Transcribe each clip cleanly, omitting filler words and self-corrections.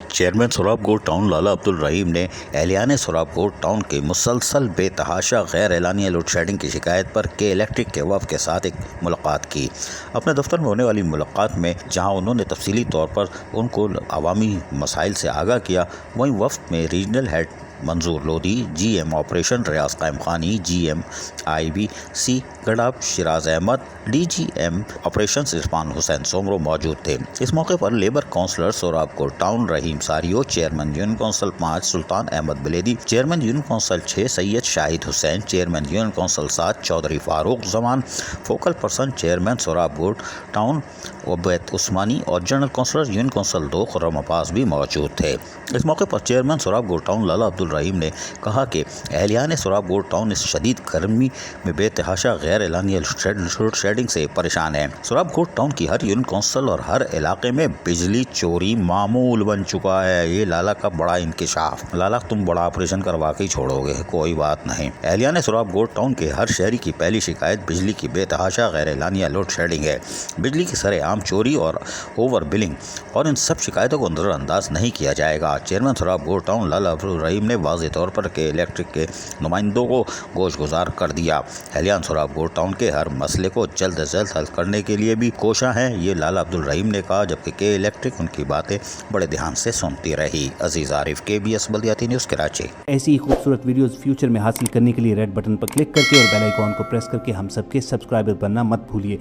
Chairman سوراب گوڑ town لالا عبدالرحیم نے اہلیان سوراب گوڑ town کی مسلسل بے تحاشا غیر اعلانیہ لوڈ شیڈنگ کی شکایت پر کے الیکٹرک کے وفد کے ساتھ ایک ملاقات کی۔ اپنے دفتر میں ہونے والی ملاقات میں جہاں انہوں نے تفصیلی طور پر ان کو عوامی مسائل سے آگاہ کیا، وہیں وفد میں ریجنل ہیڈ منظور لودھی، جی ایم آپریشن ریاض قائم خانی، جی ایم آئی B C گڑاب Shiraz Ahmad, D G M operations Irfan حسین سومرو موجود تھے۔ اس موقع پر لیبر کونسلر سوراب گوڑ ٹاؤن رحیم ساریو، چیئرمین یونین کونسل 5 سلطان Ahmad Buledi, chairman union council 6 سید شاہد حسین، چیئرمین یونین کونسل 7 چودھری فاروق زمان، فوکل پرسن چیئرمین سوراب گوڑ ٹاؤن عبید عثمانی اور جنرل کونسلر یونین کونسل 2 خرم عباس بھی موجود تھے۔ اس موقع پر چیئرمین سوراب گوڑ ٹاؤن لالا عبدالرحیم نے کہا کہ اہلیان سوراب گوڑ ٹاؤن اس شدید گرمی میں بے تحاشا غیر اعلانیہ لوڈ شیڈنگ سے پریشان ہے۔ سوراب گوڑ ٹاؤن کی ہر یونین کونسل اور ہر علاقے میں بجلی چوری معمول بن چکا ہے۔ یہ لالا کا بڑا انکشاف۔ لالا تم بڑا آپریشن کروا کے چھوڑو گے، کوئی بات نہیں۔ اہلیان سوراب گوڑ ٹاؤن کے ہر شہری کی پہلی شکایت بجلی کی بے تحاشا غیر اعلانیہ لوڈ شیڈنگ ہے۔ بجلی کی سرے عام چوری اور اوور بلنگ اور ان سب شکایتوں کو نظر انداز نہیں کیا جائے گا۔ چیئرمین سوراب گوڑ ٹاؤن لالا عبدالرحیم نے واضح طور پر کے الیکٹرک کے نمائندوں کو گوش گزار کر دیا۔ اہلیان سوراب گوڑ ٹاؤن کے ہر مسئلے کو جلد از جلد حل کرنے کے لیے بھی کوشاں ہیں، یہ لالا عبدالرحیم نے کہا، جبکہ کے الیکٹرک ان کی باتیں بڑے دھیان سے سنتی رہی۔ عزیز عارف، KBS بلدیاتی نیوز کراچی۔ ایسی ہی خوبصورت ویڈیوز فیوچر میں حاصل کرنے کے لیے ریڈ بٹن پر کلک کر کے اور بیل آئیکن کو پریس کر کے ہم سب کے سبسکرائبر بننا مت بھولیے۔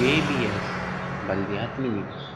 KBS بلدیاتی نیوز۔